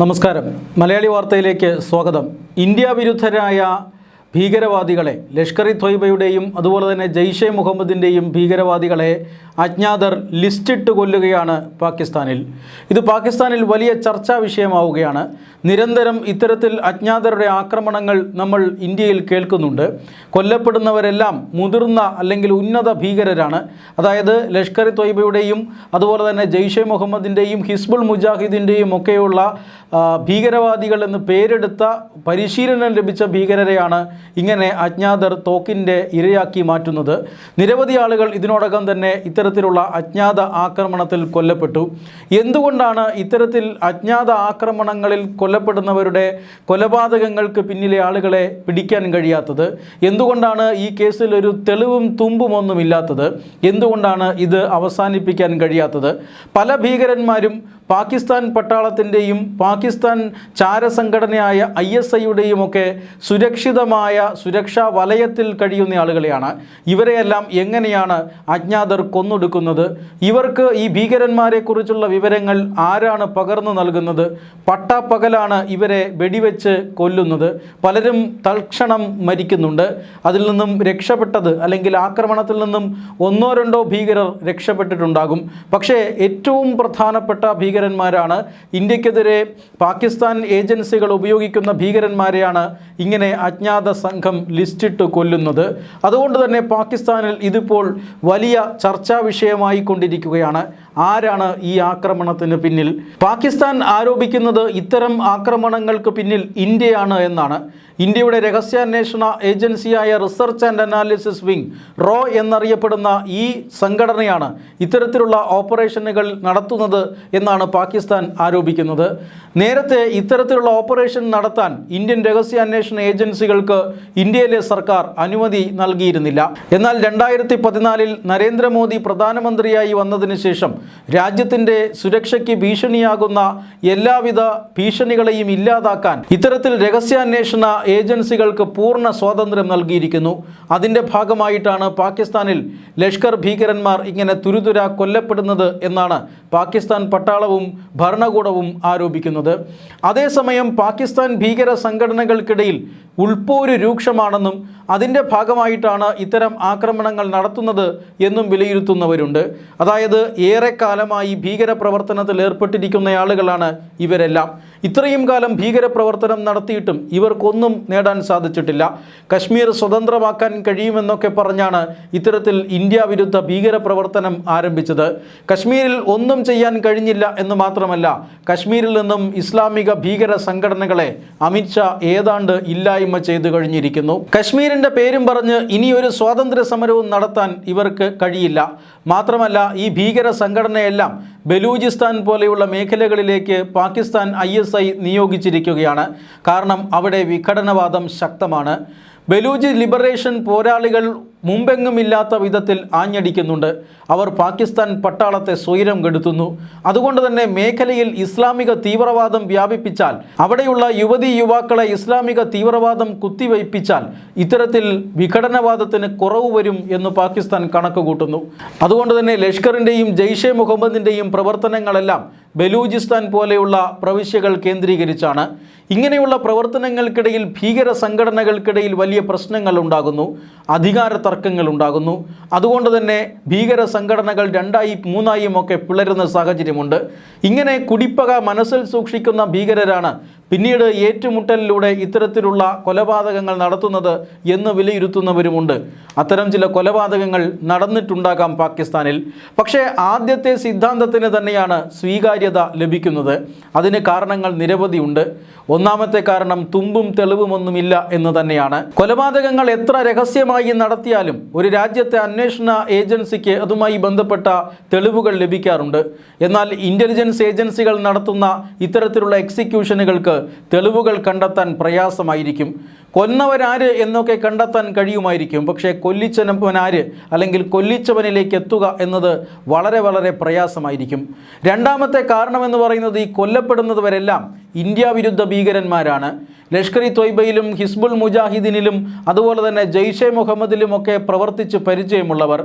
നമസ്കാരം. മലയാളി വാർത്തയിലേക്ക് സ്വാഗതം. ഇന്ത്യ വിരുദ്ധരായ ഭീകരവാദികളെ, ലഷ്കർ ഇ ത്വയ്ബയുടെയും അതുപോലെ തന്നെ ജയ്ഷെ മുഹമ്മദിൻ്റെയും ഭീകരവാദികളെ അജ്ഞാതർ ലിസ്റ്റിട്ട് കൊല്ലുകയാണ് പാകിസ്ഥാനിൽ. ഇത് പാകിസ്ഥാനിൽ വലിയ ചർച്ചാ വിഷയമാവുകയാണ്. നിരന്തരം ഇത്തരത്തിൽ അജ്ഞാതരുടെ ആക്രമണങ്ങൾ നമ്മൾ ഇന്ത്യയിൽ കേൾക്കുന്നുണ്ട്. കൊല്ലപ്പെടുന്നവരെല്ലാം മുതിർന്ന അല്ലെങ്കിൽ ഉന്നത ഭീകരരാണ്. അതായത് ലഷ്കർ ഇ ത്വയ്ബയുടെയും അതുപോലെ തന്നെ ജയ്ഷെ മുഹമ്മദിൻ്റെയും ഹിസ്ബുൾ മുജാഹിദിൻ്റെയും ഒക്കെയുള്ള ഭീകരവാദികൾ എന്ന് പേരെടുത്ത പരിശീലനം ലഭിച്ച ഭീകരരെയാണ് ഇങ്ങനെ അജ്ഞാതർ തോക്കിൻ്റെ ഇരയാക്കി മാറ്റുന്നത്. നിരവധി ആളുകൾ ഇതിനോടകം തന്നെ ഇത്തരത്തിലുള്ള അജ്ഞാത ആക്രമണത്തിൽ കൊല്ലപ്പെട്ടു. എന്തുകൊണ്ടാണ് ഇത്തരത്തിൽ അജ്ഞാത ആക്രമണങ്ങളിൽ കൊല്ലപ്പെടുന്നവരുടെ കൊലപാതകങ്ങൾക്ക് പിന്നിലെ ആളുകളെ പിടിക്കാൻ കഴിയാത്തത്? എന്തുകൊണ്ടാണ് ഈ കേസിൽ ഒരു തെളിവും തുമ്പുമൊന്നുമില്ലാത്തത്? എന്തുകൊണ്ടാണ് ഇത് അവസാനിപ്പിക്കാൻ കഴിയാത്തത്? പല ഭീകരന്മാരും പാകിസ്ഥാൻ പട്ടാളത്തിൻ്റെയും പാകിസ്ഥാൻ ചാരസംഘടനയായ ISIയുടെയും ഒക്കെ സുരക്ഷിതമായ സുരക്ഷാ വലയത്തിൽ കഴിയുന്ന ആളുകളെയാണ്. ഇവരെയെല്ലാം എങ്ങനെയാണ് അജ്ഞാതർ കൊന്നൊടുക്കുന്നത്? ഇവർക്ക് ഈ ഭീകരന്മാരെക്കുറിച്ചുള്ള വിവരങ്ങൾ ആരാണ് പകർന്നു നൽകുന്നത്? പട്ടാപ്പകലാണ് ഇവരെ വെടിവെച്ച് കൊല്ലുന്നത്. പലരും തൽക്ഷണം മരിക്കുന്നുണ്ട്. അതിൽ നിന്നും രക്ഷപ്പെട്ടത് അല്ലെങ്കിൽ ആക്രമണത്തിൽ നിന്നും ഒന്നോ രണ്ടോ ഭീകരർ രക്ഷപ്പെട്ടിട്ടുണ്ടാകും. പക്ഷേ ഏറ്റവും പ്രധാനപ്പെട്ട ഭീകരന്മാരാണ്, ഇന്ത്യക്കെതിരെ പാകിസ്ഥാൻ ഏജൻസികൾ ഉപയോഗിക്കുന്ന ഭീകരന്മാരെയാണ് ഇങ്ങനെ അജ്ഞാത സംഘം ലിസ്റ്റിട്ട് കൊല്ലുന്നത്. അതുകൊണ്ട് തന്നെ പാകിസ്ഥാനിൽ ഇതിപ്പോൾ വലിയ ചർച്ചാ വിഷയമായി കൊണ്ടിരിക്കുകയാണ്. ആരാണ് ഈ ആക്രമണത്തിന് പിന്നിൽ? പാകിസ്ഥാൻ ആരോപിക്കുന്നത് ഇത്തരം ആക്രമണങ്ങൾക്ക് പിന്നിൽ ഇന്ത്യയാണ് എന്നാണ്. ഇന്ത്യയുടെ രഹസ്യാന്വേഷണ ഏജൻസിയായ റിസർച്ച് ആൻഡ് അനാലിസിസ് വിങ് റോ എന്നറിയപ്പെടുന്ന ഈ സംഘടനയാണ് ഇത്തരത്തിലുള്ള ഓപ്പറേഷനുകൾ നടത്തുന്നത് എന്നാണ് പാകിസ്ഥാൻ ആരോപിക്കുന്നത്. നേരത്തെ ഇത്തരത്തിലുള്ള ഓപ്പറേഷൻ നടത്താൻ ഇന്ത്യൻ രഹസ്യാന്വേഷണ ഏജൻസികൾക്ക് ഇന്ത്യയിലെ സർക്കാർ അനുമതി നൽകിയിരുന്നില്ല. എന്നാൽ 2014 നരേന്ദ്രമോദി പ്രധാനമന്ത്രിയായി വന്നതിന് ശേഷം രാജ്യത്തിൻ്റെ സുരക്ഷയ്ക്ക് ഭീഷണിയാകുന്ന എല്ലാവിധ ഭീഷണികളെയും ഇല്ലാതാക്കാൻ ഇത്തരത്തിൽ രഹസ്യാന്വേഷണ ഏജൻസികൾക്ക് പൂർണ്ണ സ്വാതന്ത്ര്യം നൽകിയിരിക്കുന്നു. അതിൻ്റെ ഭാഗമായിട്ടാണ് പാകിസ്ഥാനിൽ ലഷ്കർ ഭീകരന്മാർ ഇങ്ങനെ തുരുതുര കൊല്ലപ്പെടുന്നത് എന്നാണ് പാകിസ്ഥാൻ പട്ടാളവും ഭരണകൂടവും ആരോപിക്കുന്നത്. അതേസമയം പാകിസ്ഥാൻ ഭീകര സംഘടനകൾക്കിടയിൽ ഉൾപ്പോര് രൂക്ഷമാണെന്നും അതിൻ്റെ ഭാഗമായിട്ടാണ് ഇത്തരം ആക്രമണങ്ങൾ നടത്തുന്നത് എന്നും വിലയിരുത്തുന്നവരുണ്ട്. അതായത് ഏറെക്കാലമായി ഭീകരപ്രവർത്തനത്തിൽ ഏർപ്പെട്ടിരിക്കുന്ന ആളുകളാണ് ഇവരെല്ലാം. ഇത്രയും കാലം ഭീകരപ്രവർത്തനം നടത്തിയിട്ടും ഇവർക്കൊന്നും നേടാൻ സാധിച്ചിട്ടില്ല. കശ്മീർ സ്വതന്ത്രമാക്കാൻ കഴിയുമെന്നൊക്കെ പറഞ്ഞാണ് ഇത്തരത്തിൽ ഇന്ത്യ വിരുദ്ധ ഭീകരപ്രവർത്തനം ആരംഭിച്ചത്. കശ്മീരിൽ ഒന്നും ചെയ്യാൻ കഴിഞ്ഞില്ല എന്ന് മാത്രമല്ല, കശ്മീരിൽ നിന്നും ഇസ്ലാമിക ഭീകര സംഘടനകളെ അമിത്ഷാ ഏതാണ്ട് ഇല്ലായ്മ ചെയ്തു കഴിഞ്ഞിരിക്കുന്നു. കശ്മീരിൻ്റെ പേരും പറഞ്ഞ് ഇനിയൊരു സ്വാതന്ത്ര്യ സമരവും നടത്താൻ ഇവർക്ക് കഴിയില്ല. മാത്രമല്ല, ഈ ഭീകര സംഘടനയെല്ലാം ബലൂചിസ്ഥാൻ പോലെയുള്ള മേഖലകളിലേക്ക് പാകിസ്ഥാൻ ISI നിയോഗിച്ചിരിക്കുകയാണ്. കാരണം അവിടെ വിഘടനവാദം ശക്തമാണ്. ബലൂജ് ലിബറേഷൻ പോരാളികൾ മുമ്പെങ്ങുമില്ലാത്ത വിധത്തിൽ ആഞ്ഞടിക്കുന്നുണ്ട്. അവർ പാകിസ്ഥാൻ പട്ടാളത്തെ സ്വൈരം കെടുത്തുന്നു. അതുകൊണ്ട് തന്നെ മേഖലയിൽ ഇസ്ലാമിക തീവ്രവാദം വ്യാപിപ്പിച്ചാൽ, അവിടെയുള്ള യുവതീ യുവാക്കളെ ഇസ്ലാമിക തീവ്രവാദം കുത്തിവയ്പ്പിച്ചാൽ ഇത്തരത്തിൽ വിഘടനവാദത്തിന് കുറവ് വരും എന്ന് പാകിസ്ഥാൻ കണക്ക് കൂട്ടുന്നു. അതുകൊണ്ട് തന്നെ ലഷ്കറിൻ്റെയും ജയ്ഷെ മുഹമ്മദിൻ്റെയും പ്രവർത്തനങ്ങളെല്ലാം ബലൂചിസ്ഥാൻ പോലെയുള്ള പ്രവിശ്യകൾ കേന്ദ്രീകരിച്ചാണ്. ഇങ്ങനെയുള്ള പ്രവർത്തനങ്ങൾക്കിടയിൽ ഭീകര സംഘടനകൾക്കിടയിൽ വലിയ പ്രശ്നങ്ങൾ ഉണ്ടാകുന്നു, അധികാര തർക്കങ്ങൾ ഉണ്ടാകുന്നു. അതുകൊണ്ട് തന്നെ ഭീകര സംഘടനകൾ 2ആയും 3ആയും ഒക്കെ പിളരുന്ന സാഹചര്യമുണ്ട്. ഇങ്ങനെ കുടിപ്പക മനസ്സിൽ സൂക്ഷിക്കുന്ന ഭീകരരാണ് പിന്നീട് ഏറ്റുമുട്ടലിലൂടെ ഇത്തരത്തിലുള്ള കൊലപാതകങ്ങൾ നടത്തുന്നത് എന്ന് വിലയിരുത്തുന്നവരുമുണ്ട്. അത്തരം ചില കൊലപാതകങ്ങൾ നടന്നിട്ടുണ്ടാകാം പാകിസ്ഥാനിൽ. പക്ഷേ ആദ്യത്തെ സിദ്ധാന്തത്തിന് തന്നെയാണ് സ്വീകാര്യത ലഭിക്കുന്നത്. അതിന് കാരണങ്ങൾ നിരവധിയുണ്ട്. ഒന്നാമത്തെ കാരണം തുമ്പും തെളിവുമൊന്നുമില്ല എന്ന് തന്നെയാണ്. കൊലപാതകങ്ങൾ എത്ര രഹസ്യമായി നടത്തിയാലും ഒരു രാജ്യത്തെ അന്വേഷണ ഏജൻസിക്ക് അതുമായി ബന്ധപ്പെട്ട തെളിവുകൾ ലഭിക്കാറുണ്ട്. എന്നാൽ ഇൻ്റലിജൻസ് ഏജൻസികൾ നടത്തുന്ന ഇത്തരത്തിലുള്ള എക്സിക്യൂഷനുകൾക്ക് തെളിവുകൾ കണ്ടെത്താൻ പ്രയാസമായിരിക്കും. കൊന്നവരാര് എന്നൊക്കെ കണ്ടെത്താൻ കഴിയുമായിരിക്കും. പക്ഷേ കൊല്ലിച്ചവനാര് അല്ലെങ്കിൽ കൊല്ലിച്ചവനിലേക്ക് എത്തുക എന്നത് വളരെ വളരെ പ്രയാസമായിരിക്കും. രണ്ടാമത്തെ കാരണമെന്ന് പറയുന്നത് ഈ കൊല്ലപ്പെടുന്നവരെല്ലാം ഇന്ത്യ വിരുദ്ധ ഭീകരന്മാരാണ്. ലഷ്കർ ഇ ത്വയ്ബയിലും ഹിസ്ബുൾ മുജാഹിദീനിലും അതുപോലെ തന്നെ ജെയ്ഷെ മുഹമ്മദിലുമൊക്കെ പ്രവർത്തിച്ച് പരിചയമുള്ളവർ,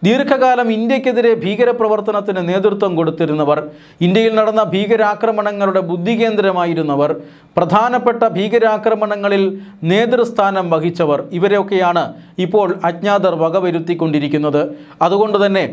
ദീർഘകാലം ഇന്ത്യക്കെതിരെ ഭീകരപ്രവർത്തനത്തിന് നേതൃത്വം കൊടുത്തിരുന്നവർ, ഇന്ത്യയിൽ നടന്ന ഭീകരാക്രമണങ്ങളുടെ ബുദ്ധികേന്ദ്രമായിരുന്നവർ, പ്രധാനപ്പെട്ട ഭീകരാക്രമണങ്ങളിൽ നേതൃസ്ഥാനം വഹിച്ചവർ, ഇവരെയൊക്കെയാണ് ഇപ്പോൾ അജ്ഞാതർ വകവരുത്തിക്കൊണ്ടിരിക്കുന്നത്. അതുകൊണ്ട് തന്നെ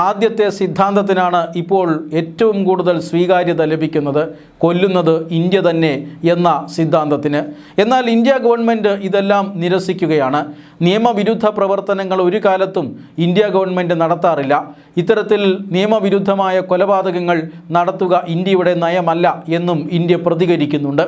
ആദ്യത്തെ സിദ്ധാന്തത്തിനാണ് ഇപ്പോൾ ഏറ്റവും കൂടുതൽ സ്വീകാര്യത ലഭിക്കുന്നത്, കൊല്ലുന്നത് ഇന്ത്യ തന്നെ എന്ന സിദ്ധാന്തത്തിന്. എന്നാൽ ഇന്ത്യ ഗവൺമെൻറ് ഇതെല്ലാം നിരസിക്കുകയാണ്. നിയമവിരുദ്ധ പ്രവർത്തനങ്ങൾ ഒരു കാലത്തും ഇന്ത്യ ഗവൺമെൻറ് നടത്താറില്ല. ഇത്തരത്തിൽ നിയമവിരുദ്ധമായ കൊലപാതകങ്ങൾ നടത്തുക ഇന്ത്യയുടെ നയമല്ല എന്നും ഇന്ത്യ പ്രതികരിക്കുന്നുണ്ട്.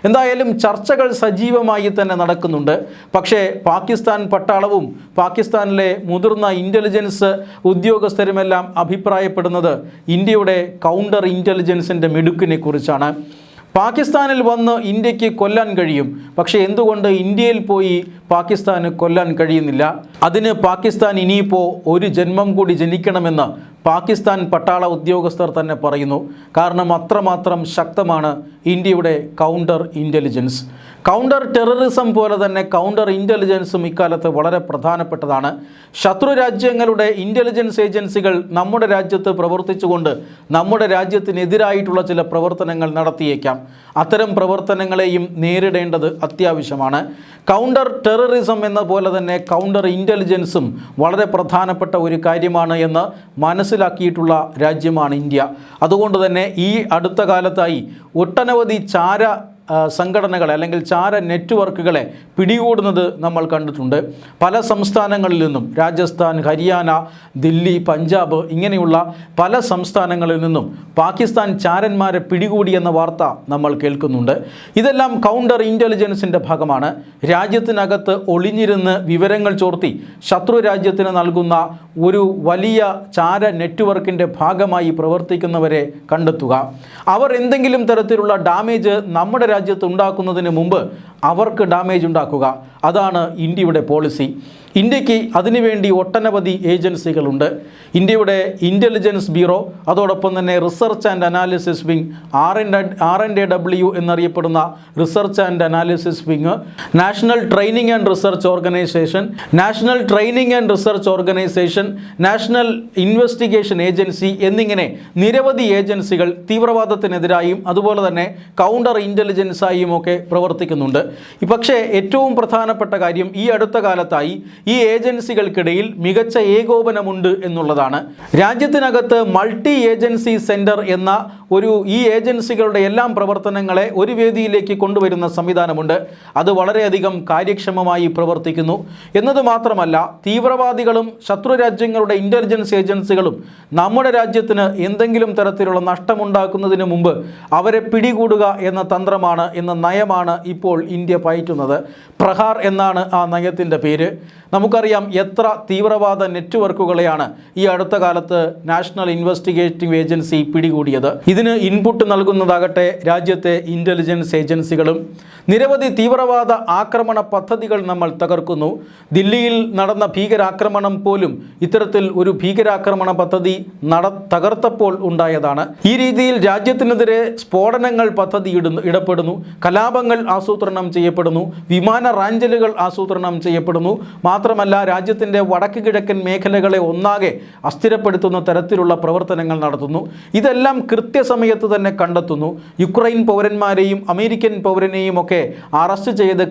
എന്തായാലും ചർച്ചകൾ സജീവമായി തന്നെ നടക്കുന്നുണ്ട്. പക്ഷേ പാകിസ്ഥാൻ പട്ടാളവും പാകിസ്ഥാനിലെ മുതിർന്ന ഇൻ്റലിജൻസ് ഉദ്യോഗസ്ഥരുമെല്ലാം അഭിപ്രായപ്പെടുന്നത് ഇന്ത്യയുടെ കൗണ്ടർ ഇൻ്റലിജൻസിൻ്റെ മിടുക്കിനെ കുറിച്ചാണ്. പാകിസ്ഥാനിൽ വന്ന് ഇന്ത്യക്ക് കൊല്ലാൻ കഴിയും, പക്ഷേ എന്തുകൊണ്ട് ഇന്ത്യയിൽ പോയി പാകിസ്ഥാന് കൊല്ലാൻ കഴിയുന്നില്ല? അതിന് പാകിസ്ഥാൻ ഇനിയിപ്പോൾ ഒരു ജന്മം കൂടി ജനിക്കണമെന്ന് പാകിസ്ഥാൻ പട്ടാള ഉദ്യോഗസ്ഥർ തന്നെ പറയുന്നു. കാരണം അത്രമാത്രം ശക്തമാണ് ഇന്ത്യയുടെ കൗണ്ടർ ഇൻ്റലിജൻസ്. കൗണ്ടർ ടെററിസം പോലെ തന്നെ കൗണ്ടർ ഇൻ്റലിജൻസും ഇക്കാലത്ത് വളരെ പ്രധാനപ്പെട്ടതാണ്. ശത്രു രാജ്യങ്ങളുടെ ഇൻ്റലിജൻസ് ഏജൻസികൾ നമ്മുടെ രാജ്യത്ത് പ്രവർത്തിച്ചുകൊണ്ട് നമ്മുടെ രാജ്യത്തിനെതിരായിട്ടുള്ള ചില പ്രവർത്തനങ്ങൾ നടത്തിയേക്കാം. അത്തരം പ്രവർത്തനങ്ങളെയും നേരിടേണ്ടത് അത്യാവശ്യമാണ്. കൗണ്ടർ ടെററിസം എന്ന പോലെ തന്നെ കൗണ്ടർ ഇൻ്റലിജൻസും വളരെ പ്രധാനപ്പെട്ട ഒരു കാര്യമാണ് എന്ന് മനസ്സിലാക്കിയിട്ടുള്ള രാജ്യമാണ് ഇന്ത്യ. അതുകൊണ്ട് തന്നെ ഈ അടുത്ത കാലത്തായി ഒട്ടനവധി സംഘടനകളെ അല്ലെങ്കിൽ ചാര നെറ്റ്വർക്കുകളെ പിടികൂടുന്നത് നമ്മൾ കണ്ടിട്ടുണ്ട്. പല സംസ്ഥാനങ്ങളിൽ നിന്നും, രാജസ്ഥാൻ, ഹരിയാന, ദില്ലി, പഞ്ചാബ് ഇങ്ങനെയുള്ള പല സംസ്ഥാനങ്ങളിൽ നിന്നും പാകിസ്ഥാൻ ചാരന്മാരെ പിടികൂടിയെന്ന വാർത്ത നമ്മൾ കേൾക്കുന്നുണ്ട്. ഇതെല്ലാം കൗണ്ടർ ഇൻ്റലിജൻസിൻ്റെ ഭാഗമാണ്. രാജ്യത്തിനകത്ത് ഒളിഞ്ഞിരുന്ന് വിവരങ്ങൾ ചോർത്തി ശത്രു രാജ്യത്തിന് നൽകുന്ന ഒരു വലിയ ചാര നെറ്റ്വർക്കിൻ്റെ ഭാഗമായി പ്രവർത്തിക്കുന്നവരെ കണ്ടെത്തുക. അവർ എന്തെങ്കിലും തരത്തിലുള്ള ഡാമേജ് നമ്മുടെ രാജ്യത്ത് ഉണ്ടാക്കുന്നതിന് മുമ്പ് അവർക്ക് ഡാമേജ് ഉണ്ടാക്കുക. അതാണ് ഇന്ത്യയുടെ പോളിസി. ഇന്ത്യക്ക് അതിനുവേണ്ടി ഒട്ടനവധി ഏജൻസികളുണ്ട്. ഇന്ത്യയുടെ ഇൻ്റലിജൻസ് ബ്യൂറോ, അതോടൊപ്പം തന്നെ research and analysis wing, R&AW എന്നറിയപ്പെടുന്ന research and analysis wing, national training and research organisation, national investigation agency എന്നിങ്ങനെ നിരവധി ഏജൻസികൾ തീവ്രവാദത്തിനെതിരായും അതുപോലെ തന്നെ കൗണ്ടർ ഇൻ്റലിജൻസായും ഒക്കെ പ്രവർത്തിക്കുന്നുണ്ട്. പക്ഷേ ഏറ്റവും പ്രധാനപ്പെട്ട കാര്യം ഈ അടുത്ത കാലത്തായി ഈ ഏജൻസികൾക്കിടയിൽ മികച്ച ഏകോപനമുണ്ട് എന്നുള്ളതാണ്. രാജ്യത്തിനകത്ത് മൾട്ടി ഏജൻസി സെൻറ്റർ എന്ന ഈ ഏജൻസികളുടെ എല്ലാം പ്രവർത്തനങ്ങളെ ഒരു വേദിയിലേക്ക് കൊണ്ടുവരുന്ന സംവിധാനമുണ്ട്. അത് വളരെയധികം കാര്യക്ഷമമായി പ്രവർത്തിക്കുന്നു എന്നത് മാത്രമല്ല, തീവ്രവാദികളും ശത്രു രാജ്യങ്ങളുടെ ഇൻ്റലിജൻസ് ഏജൻസികളും നമ്മുടെ രാജ്യത്തിന് എന്തെങ്കിലും തരത്തിലുള്ള നഷ്ടമുണ്ടാക്കുന്നതിന് മുമ്പ് അവരെ പിടികൂടുക എന്ന തന്ത്രമാണ്, എന്ന നയമാണ് ഇപ്പോൾ ഇന്ത്യ പയറ്റുന്നത്. പ്രഹാർ എന്നാണ് ആ നയത്തിൻ്റെ പേര്. നമുക്കറിയാം എത്ര തീവ്രവാദ നെറ്റ്വർക്കുകളെയാണ് ഈ അടുത്ത കാലത്ത് നാഷണൽ ഇൻവെസ്റ്റിഗേറ്റീവ് ഏജൻസി പിടികൂടിയത്. ഇതിന് ഇൻപുട്ട് നൽകുന്നതാകട്ടെ രാജ്യത്തെ ഇൻ്റലിജൻസ് ഏജൻസികളും. നിരവധി തീവ്രവാദ ആക്രമണ പദ്ധതികൾ നമ്മൾ തകർക്കുന്നു. ദില്ലിയിൽ നടന്ന ഭീകരാക്രമണം പോലും ഇത്തരത്തിൽ ഒരു ഭീകരാക്രമണ പദ്ധതി തകർത്തപ്പോൾ ഉണ്ടായതാണ്. ഈ രീതിയിൽ രാജ്യത്തിനെതിരെ സ്ഫോടനങ്ങൾ ഇടപെടുന്നു, കലാപങ്ങൾ ആസൂത്രണം ചെയ്യപ്പെടുന്നു, വിമാന റാഞ്ചലുകൾ ആസൂത്രണം ചെയ്യപ്പെടുന്നു. മാത്രമല്ല രാജ്യത്തിൻ്റെ വടക്ക് കിഴക്കൻ മേഖലകളെ ഒന്നാകെ അസ്ഥിരപ്പെടുത്തുന്ന തരത്തിലുള്ള പ്രവർത്തനങ്ങൾ നടത്തുന്നു. ഇതെല്ലാം കൃത്യസമയത്ത് തന്നെ കണ്ടെത്തുന്നു. യുക്രൈൻ പൗരന്മാരെയും അമേരിക്കൻ പൗരനെയും ഒക്കെ അറസ്റ്റ് ചെയ്ത്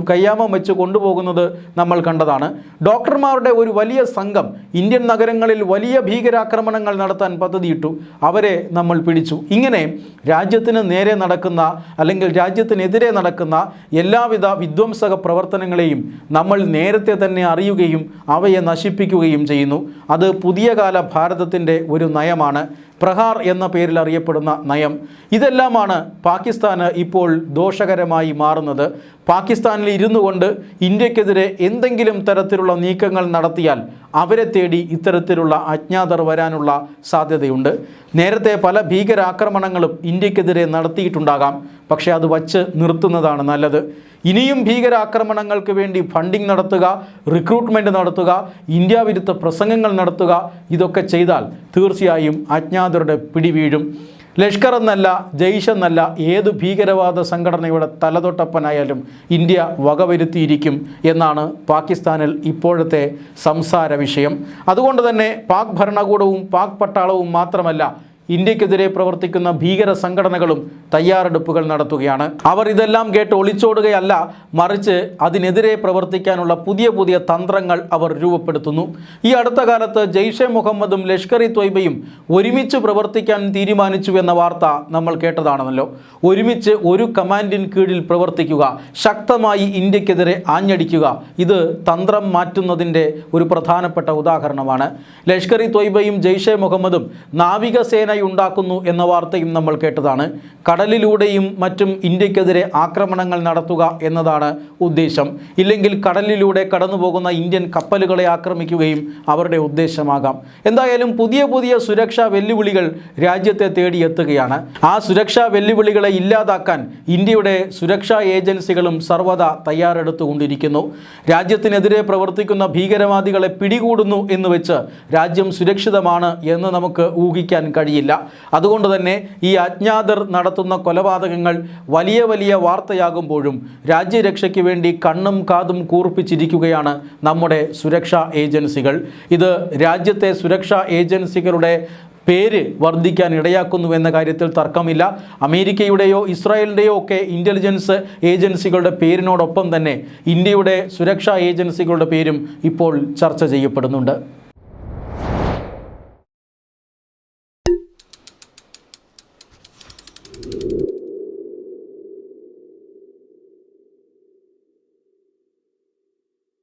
കയ്യാമം വെച്ച് കൊണ്ടുപോകുന്നത് നമ്മൾ കണ്ടതാണ്. ഡോക്ടർമാരുടെ ഒരു വലിയ സംഘം ഇന്ത്യൻ നഗരങ്ങളിൽ വലിയ ഭീകരാക്രമണങ്ങൾ നടത്താൻ പദ്ധതിയിട്ടു. അവരെ നമ്മൾ പിടിച്ചു. ഇങ്ങനെ രാജ്യത്തിന് നേരെ നടക്കുന്ന അല്ലെങ്കിൽ രാജ്യത്തിനെതിരെ നടക്കുന്ന എല്ലാവിധ വിധ്വംസക പ്രവർത്തനങ്ങളെയും നമ്മൾ നേരത്തെ തന്നെ അറിയുകയും അവയെ നശിപ്പിക്കുകയും ചെയ്യുന്നു. അത് പുതിയ കാല ഭാരതത്തിൻ്റെ ഒരു നയമാണ്. പ്രഹാർ എന്ന പേരിൽ അറിയപ്പെടുന്ന നയം. ഇതെല്ലാമാണ് പാകിസ്ഥാന് ഇപ്പോൾ ദോഷകരമായി മാറുന്നത്. പാകിസ്ഥാനിൽ ഇരുന്നു കൊണ്ട് ഇന്ത്യക്കെതിരെ എന്തെങ്കിലും തരത്തിലുള്ള നീക്കങ്ങൾ നടത്തിയാൽ അവരെ തേടി ഇത്തരത്തിലുള്ള അജ്ഞാതർ വരാനുള്ള സാധ്യതയുണ്ട്. നേരത്തെ പല ഭീകരാക്രമണങ്ങളും ഇന്ത്യക്കെതിരെ നടത്തിയിട്ടുണ്ടാകാം. പക്ഷേ അത് വച്ച് നിർത്തുന്നതാണ് നല്ലത്. ഇനിയും ഭീകരാക്രമണങ്ങൾക്ക് വേണ്ടി ഫണ്ടിങ് നടത്തുക, റിക്രൂട്ട്മെൻറ്റ് നടത്തുക, ഇന്ത്യ വിരുദ്ധ പ്രസംഗങ്ങൾ നടത്തുക, ഇതൊക്കെ ചെയ്താൽ തീർച്ചയായും അജ്ഞാതരുടെ പിടിവീഴും. ലഷ്കർ എന്നല്ല, ജയ്ഷ് എന്നല്ല, ഏത് ഭീകരവാദ സംഘടനയുടെ തലതൊട്ടപ്പനായാലും ഇന്ത്യ വകവരുത്തിയിരിക്കും എന്നാണ് പാകിസ്ഥാനിൽ ഇപ്പോഴത്തെ സംസാര വിഷയം. അതുകൊണ്ട് തന്നെ പാക് ഭരണകൂടവും പാക് പട്ടാളവും മാത്രമല്ല, ഇന്ത്യക്കെതിരെ പ്രവർത്തിക്കുന്ന ഭീകര സംഘടനകളും തയ്യാറെടുപ്പുകൾ നടത്തുകയാണ്. അവർ ഇതെല്ലാം കേട്ട് ഒളിച്ചോടുകയല്ല, മറിച്ച് അതിനെതിരെ പ്രവർത്തിക്കാനുള്ള പുതിയ പുതിയ തന്ത്രങ്ങൾ അവർ രൂപപ്പെടുത്തുന്നു. ഈ അടുത്ത കാലത്ത് ജയ്ഷെ മുഹമ്മദും ലഷ്കർ ഇ ത്വയ്ബയും ഒരുമിച്ച് പ്രവർത്തിക്കാൻ തീരുമാനിച്ചു എന്ന വാർത്ത നമ്മൾ കേട്ടതാണല്ലോ. ഒരുമിച്ച് ഒരു കമാൻഡിന് കീഴിൽ പ്രവർത്തിക്കുക, ശക്തമായി ഇന്ത്യക്കെതിരെ ആഞ്ഞടിക്കുക, ഇത് തന്ത്രം മാറ്റുന്നതിൻ്റെ ഒരു പ്രധാനപ്പെട്ട ഉദാഹരണമാണ്. ലഷ്കർ ഇ ത്വയ്ബയും ജയ്ഷെ മുഹമ്മദും നാവികസേന ഉണ്ടാക്കുന്നു എന്ന വാർത്തയും നമ്മൾ കേട്ടതാണ്. കടലിലൂടെയും മറ്റും ഇന്ത്യക്കെതിരെ ആക്രമണങ്ങൾ നടത്തുക എന്നതാണ് ഉദ്ദേശം. ഇല്ലെങ്കിൽ കടലിലൂടെ കടന്നു പോകുന്ന ഇന്ത്യൻ കപ്പലുകളെ ആക്രമിക്കുകയും അവരുടെ ഉദ്ദേശമാകാം. എന്തായാലും പുതിയ പുതിയ സുരക്ഷാ വെല്ലുവിളികൾ രാജ്യത്തെ തേടിയെത്തുകയാണ്. ആ സുരക്ഷാ വെല്ലുവിളികളെ ഇല്ലാതാക്കാൻ ഇന്ത്യയുടെ സുരക്ഷാ ഏജൻസികളും സർവ്വതാ തയ്യാറെടുത്തുകൊണ്ടിരിക്കുന്നു. രാജ്യത്തിനെതിരെ പ്രവർത്തിക്കുന്ന ഭീകരവാദികളെ പിടികൂടുന്നു എന്ന് വെച്ച് രാജ്യം സുരക്ഷിതമാണ് എന്ന് നമുക്ക് ഊഹിക്കാൻ കഴിയില്ല. അതുകൊണ്ട് തന്നെ ഈ അജ്ഞാതർ നടത്തുന്ന കൊലപാതകങ്ങൾ വലിയ വലിയ വാർത്തയാകുമ്പോഴും രാജ്യരക്ഷയ്ക്ക് വേണ്ടി കണ്ണും കാതും കൂർപ്പിച്ചിരിക്കുകയാണ് നമ്മുടെ സുരക്ഷാ ഏജൻസികൾ. ഇത് രാജ്യത്തെ സുരക്ഷാ ഏജൻസികളുടെ പേര് വർദ്ധിക്കാൻ ഇടയാക്കുന്നു എന്ന കാര്യത്തിൽ തർക്കമില്ല. അമേരിക്കയുടെയോ ഇസ്രായേലിൻ്റെയോ ഒക്കെ ഇൻ്റലിജൻസ് ഏജൻസികളുടെ പേരിനോടൊപ്പം തന്നെ ഇന്ത്യയുടെ സുരക്ഷാ ഏജൻസികളുടെ പേരും ഇപ്പോൾ ചർച്ച ചെയ്യപ്പെടുന്നുണ്ട്.